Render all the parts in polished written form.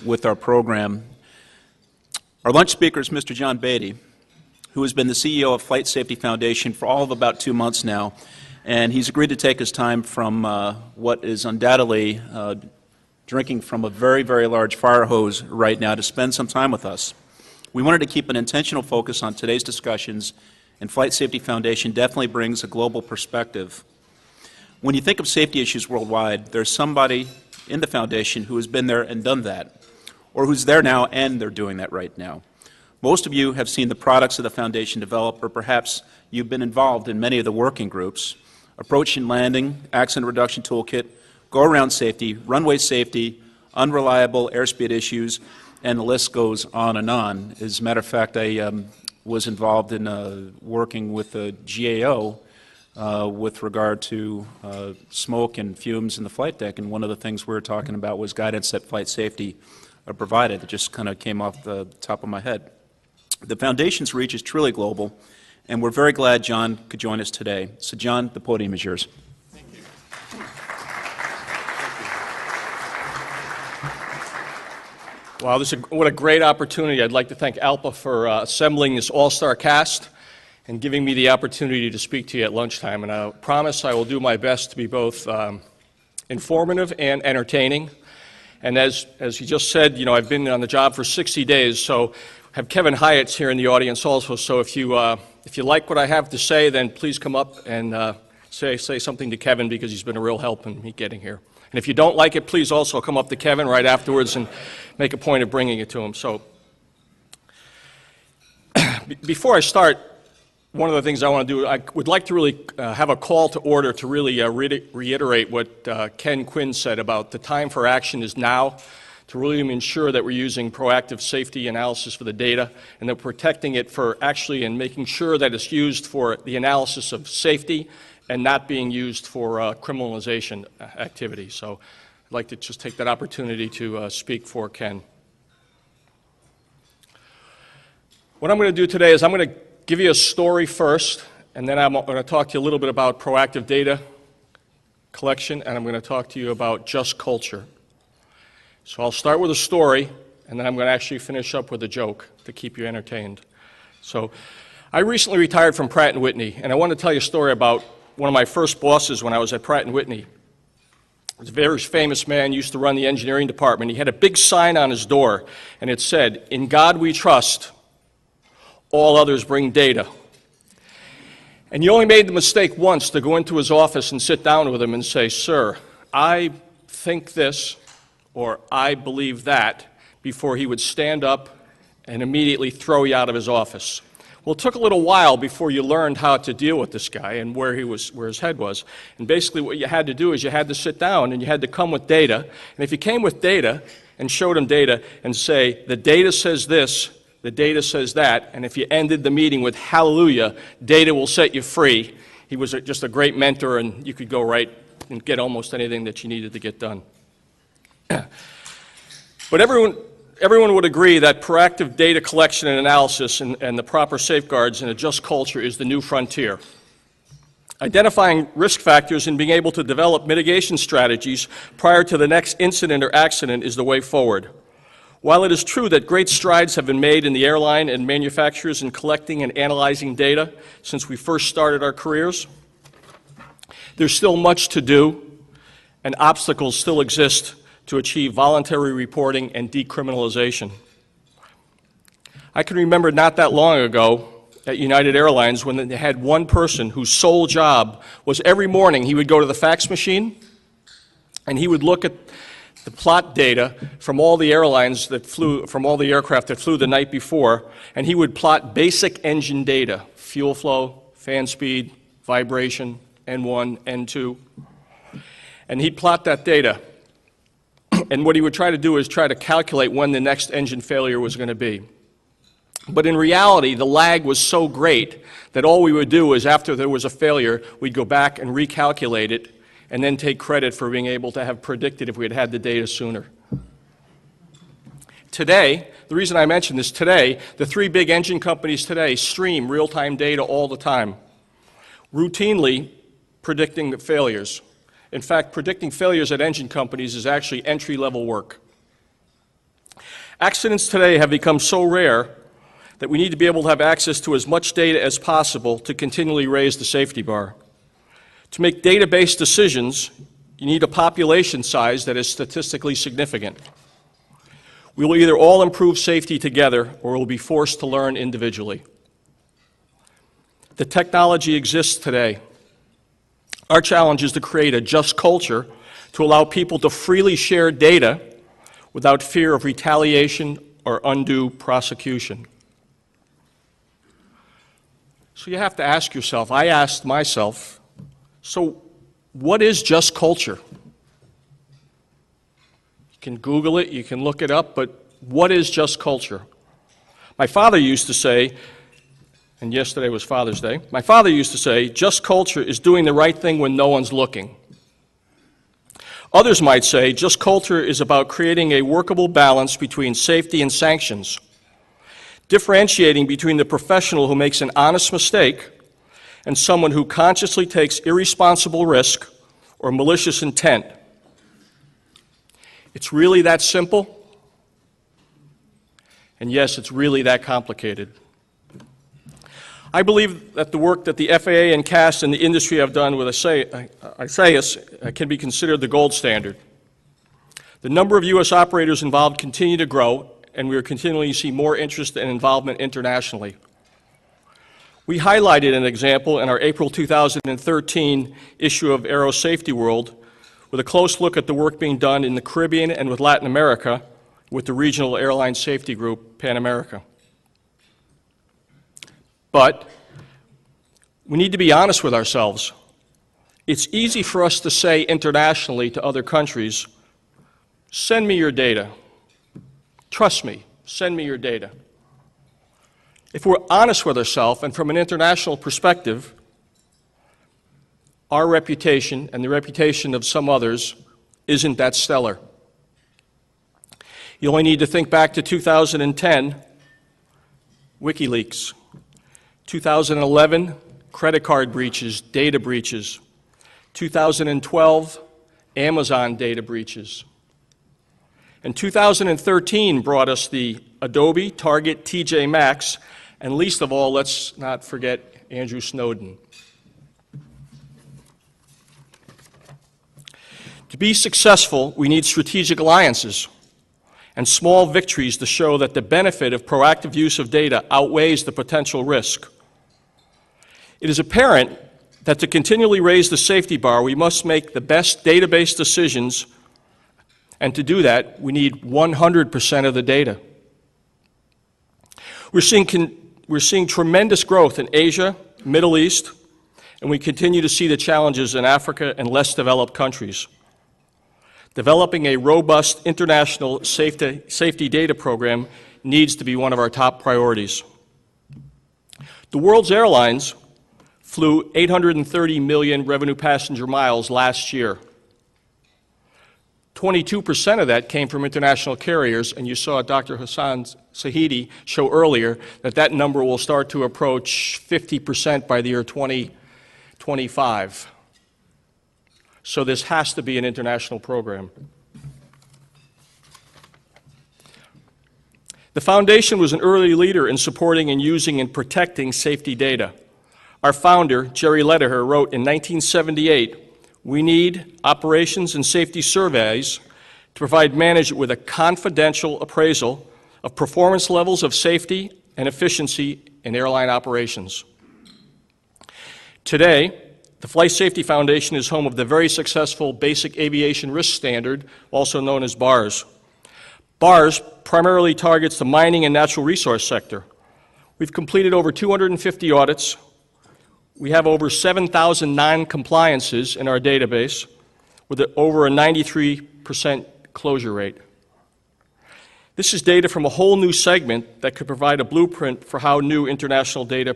with our program. Our lunch speaker is Mr. John Beatty, who has been the CEO of Flight Safety Foundation for all of about 2 months now, and he's agreed to take his time from what is undoubtedly drinking from a very, very large fire hose right now to spend some time with us. We wanted to keep an intentional focus on today's discussions, and Flight Safety Foundation definitely brings a global perspective. When you think of safety issues worldwide, there's somebody in the foundation who has been there and done that, or who's there now and they're doing that right now. Most of you have seen the products of the foundation develop, or perhaps you've been involved in many of the working groups: approach and landing, accident reduction toolkit, go-around safety, runway safety, unreliable airspeed issues, and the list goes on and on. As a matter of fact, I was involved in working with the GAO with regard to smoke and fumes in the flight deck, and one of the things we were talking about was guidance that flight safety provided. It just kind of came off the top of my head. The Foundation's reach is truly global, and we're very glad John could join us today. So John, the podium is yours. Thank you. Wow, what a great opportunity. I'd like to thank ALPA for assembling this all-star cast and giving me the opportunity to speak to you at lunchtime. And I promise I will do my best to be both informative and entertaining. And as you just said, you know, I've been on the job for 60 days, so I have Kevin Hyatt's here in the audience also. So if you like what I have to say, then please come up and say something to Kevin, because he's been a real help in me getting here. And if you don't like it, please also come up to Kevin right afterwards and make a point of bringing it to him. So before I start, one of the things I want to do, I would like to really have a call to order to really reiterate what Ken Quinn said about the time for action is now, to really ensure that we're using proactive safety analysis for the data and that we're protecting it for actually and making sure that it's used for the analysis of safety and not being used for criminalization activity. So I'd like to just take that opportunity to speak for Ken. What I'm going to do today is I'm going to give you a story first, and then I'm going to talk to you a little bit about proactive data collection, and I'm going to talk to you about just culture. So I'll start with a story, and then I'm going to actually finish up with a joke to keep you entertained. So I recently retired from Pratt & Whitney, and I want to tell you a story about one of my first bosses when I was at Pratt & Whitney. He was a very famous man, used to run the engineering department. He had a big sign on his door, and it said, "In God we trust, all others bring data." And you only made the mistake once to go into his office and sit down with him and say, "Sir, I think this," or "I believe that," before he would stand up and immediately throw you out of his office. Well, it took a little while before you learned how to deal with this guy and where his head was. And basically what you had to do is you had to sit down and you had to come with data. And if you came with data and showed him data and say, "The data says this, the data says that," and if you ended the meeting with "Hallelujah, data will set you free," he was just a great mentor, and you could go right and get almost anything that you needed to get done. But everyone would agree that proactive data collection and analysis and the proper safeguards in a just culture is the new frontier. Identifying risk factors and being able to develop mitigation strategies prior to the next incident or accident is the way forward. While it is true that great strides have been made in the airline and manufacturers in collecting and analyzing data since we first started our careers, there's still much to do, and obstacles still exist to achieve voluntary reporting and decriminalization. I can remember not that long ago at United Airlines when they had one person whose sole job was every morning he would go to the fax machine and he would look at the plot data from all the airlines that flew, from all the aircraft that flew the night before, and he would plot basic engine data: fuel flow, fan speed, vibration, N1, N2, and he'd plot that data. And what he would try to do is try to calculate when the next engine failure was going to be. But in reality, the lag was so great that all we would do is after there was a failure, we'd go back and recalculate it and then take credit for being able to have predicted if we had had the data sooner. Today, the reason I mention this today, the three big engine companies today stream real-time data all the time, routinely predicting the failures. In fact, predicting failures at engine companies is actually entry-level work. Accidents today have become so rare that we need to be able to have access to as much data as possible to continually raise the safety bar. To make data-based decisions, you need a population size that is statistically significant. We will either all improve safety together or we'll be forced to learn individually. The technology exists today. Our challenge is to create a just culture to allow people to freely share data without fear of retaliation or undue prosecution. So you have to ask yourself, I asked myself, so what is just culture? You can Google it, you can look it up, but what is just culture? My father used to say, and yesterday was Father's Day, my father used to say, just culture is doing the right thing when no one's looking. Others might say, just culture is about creating a workable balance between safety and sanctions, differentiating between the professional who makes an honest mistake and someone who consciously takes irresponsible risk or malicious intent. It's really that simple, and yes, it's really that complicated. I believe that the work that the FAA and CAST and the industry have done with ISAIS can be considered the gold standard. The number of U.S. operators involved continue to grow, and we are continuing to see more interest and involvement internationally. We highlighted an example in our April 2013 issue of Aero Safety World with a close look at the work being done in the Caribbean and with Latin America with the regional airline safety group, Pan America. But we need to be honest with ourselves. It's easy for us to say internationally to other countries, send me your data. Trust me, send me your data. If we're honest with ourselves and from an international perspective, our reputation and the reputation of some others isn't that stellar. You only need to think back to 2010, WikiLeaks. 2011, credit card breaches, data breaches. 2012, Amazon data breaches. And 2013 brought us the Adobe, Target, TJ Maxx, and least of all, let's not forget Andrew Snowden. To be successful, we need strategic alliances and small victories to show that the benefit of proactive use of data outweighs the potential risk. It is apparent that to continually raise the safety bar, we must make the best database decisions, and to do that, we need 100% of the data. We're seeing tremendous growth in Asia, Middle East, and we continue to see the challenges in Africa and less developed countries. Developing a robust international safety data program needs to be one of our top priorities. The world's airlines flew 830 million revenue passenger miles last year. 22% of that came from international carriers, and you saw Dr. Hassan Sahidi show earlier that that number will start to approach 50% by the year 2025. So this has to be an international program. The Foundation was an early leader in supporting and using and protecting safety data. Our founder, Jerry Lederher, wrote in 1978, "We need operations and safety surveys to provide management with a confidential appraisal of performance levels of safety and efficiency in airline operations." Today, the Flight Safety Foundation is home of the very successful Basic Aviation Risk Standard, also known as BARS. BARS primarily targets the mining and natural resource sector. We've completed over 250 audits. We have over 7,000 non-compliances in our database with over a 93% closure rate. This is data from a whole new segment that could provide a blueprint for how new international data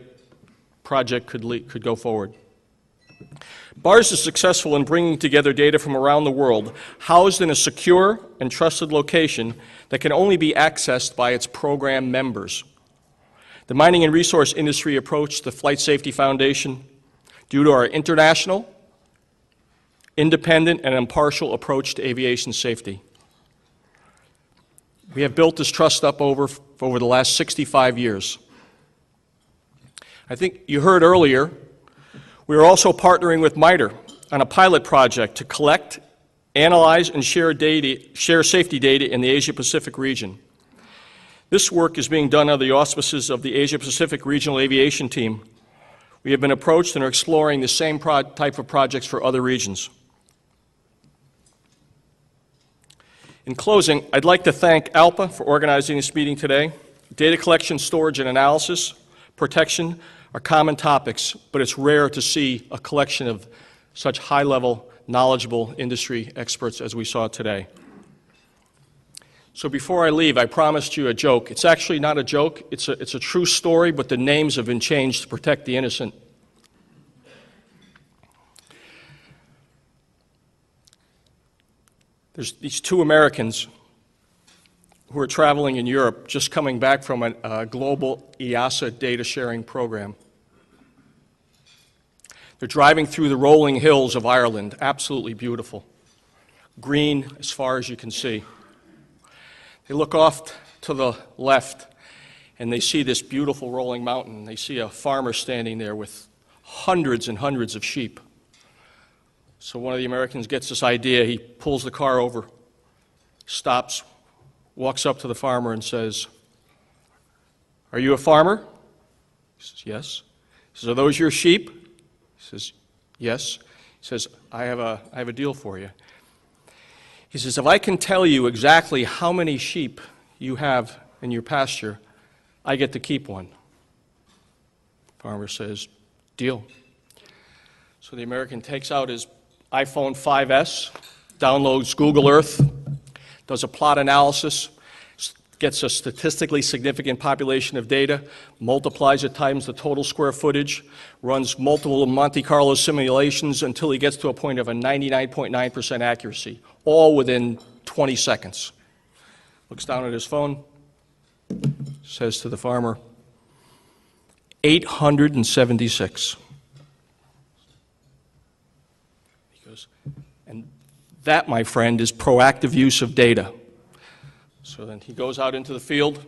project could go forward. BARS is successful in bringing together data from around the world, housed in a secure and trusted location that can only be accessed by its program members. The mining and resource industry approached the Flight Safety Foundation due to our international, independent, and impartial approach to aviation safety. We have built this trust up over the last 65 years. I think you heard earlier, we are also partnering with MITRE on a pilot project to collect, analyze, and share safety data in the Asia-Pacific region. This work is being done under the auspices of the Asia-Pacific Regional Aviation Team. We have been approached and are exploring the same type of projects for other regions. In closing, I'd like to thank ALPA for organizing this meeting today. Data collection, storage, and analysis, protection are common topics, but it's rare to see a collection of such high-level, knowledgeable industry experts as we saw today. So before I leave, I promised you a joke. It's actually not a joke. It's a true story, but the names have been changed to protect the innocent. There's these two Americans who are traveling in Europe, just coming back from a global EASA data sharing program. They're driving through the rolling hills of Ireland, absolutely beautiful. Green as far as you can see. They look off to the left and they see this beautiful rolling mountain. They see a farmer standing there with hundreds and hundreds of sheep. So one of the Americans gets this idea. He pulls the car over, stops, walks up to the farmer and says, "Are you a farmer?" He says, "Yes." He says, "Are those your sheep?" He says, "Yes." He says, I have a deal for you." He says, "If I can tell you exactly how many sheep you have in your pasture, I get to keep one." Farmer says, "Deal." So the American takes out his iPhone 5S, downloads Google Earth, does a plot analysis, gets a statistically significant population of data, multiplies it times the total square footage, runs multiple Monte Carlo simulations until he gets to a point of a 99.9% accuracy, all within 20 seconds. Looks down at his phone, says to the farmer, 876. He goes, and that, my friend, is proactive use of data. So then he goes out into the field,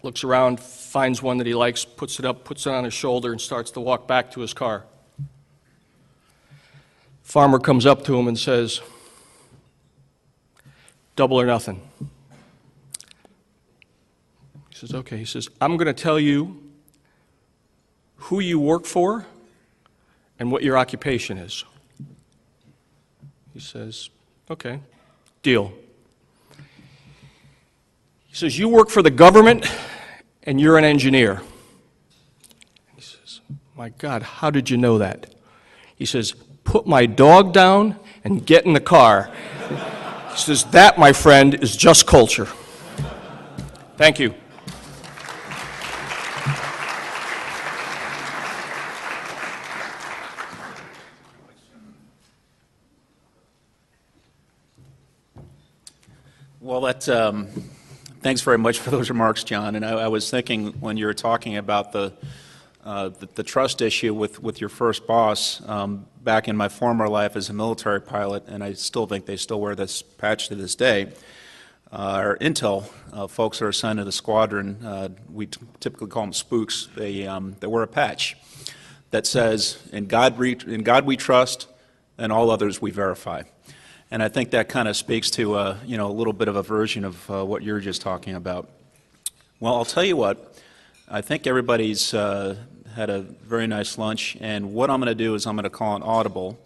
looks around, finds one that he likes, puts it up, puts it on his shoulder, and starts to walk back to his car. Farmer comes up to him and says, "Double or nothing." He says, "Okay." He says, "I'm going to tell you who you work for and what your occupation is." He says, "Okay, deal." He says, "You work for the government and you're an engineer." He says, "My God, how did you know that?" He says, "Put my dog down and get in the car." He says, "That, my friend, is just culture." Thank you. Well, thanks very much for those remarks, John. And I was thinking when you were talking about the trust issue with your first boss, back in my former life as a military pilot, and I still think they still wear this patch to this day, our Int'l folks are assigned to the squadron. We typically call them spooks. They wear a patch that says, in God we trust, and all others we verify. And I think that kind of speaks to a little bit of a version of what you're just talking about. Well, I'll tell you what, I think everybody's had a very nice lunch, and what I'm going to do is I'm going to call an audible.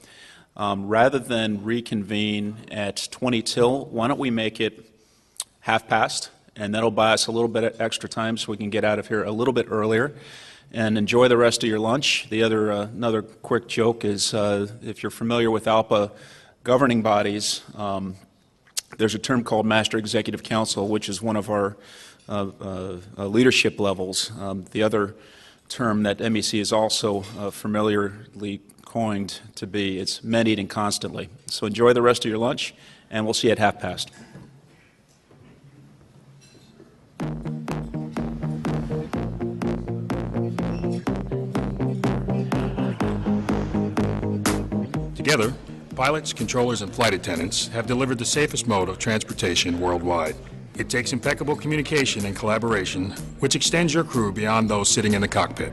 Rather than reconvene at 20 till, why don't we make it 1/2 past, and that'll buy us a little bit of extra time so we can get out of here a little bit earlier and enjoy the rest of your lunch. The other another quick joke is if you're familiar with ALPA governing bodies, there's a term called Master Executive Council, which is one of our leadership levels. The other term that MEC is also familiarly coined to be, it's men eating constantly. So enjoy the rest of your lunch, and we'll see you at 1/2 past. Together, pilots, controllers, and flight attendants have delivered the safest mode of transportation worldwide. It takes impeccable communication and collaboration, which extends your crew beyond those sitting in the cockpit.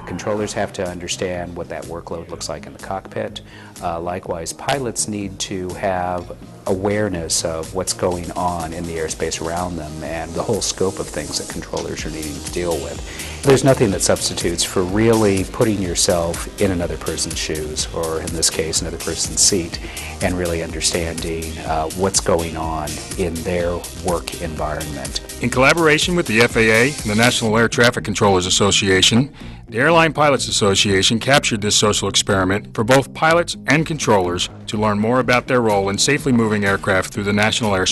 Controllers have to understand what that workload looks like in the cockpit. Likewise, pilots need to have awareness of what's going on in the airspace around them and the whole scope of things that controllers are needing to deal with. There's nothing that substitutes for really putting yourself in another person's shoes, or in this case, another person's seat, and really understanding what's going on in their work environment. In collaboration with the FAA and the National Air Traffic Controllers Association, the Airline Pilots Association captured this social experiment for both pilots and controllers to learn more about their role in safely moving aircraft through the national airspace.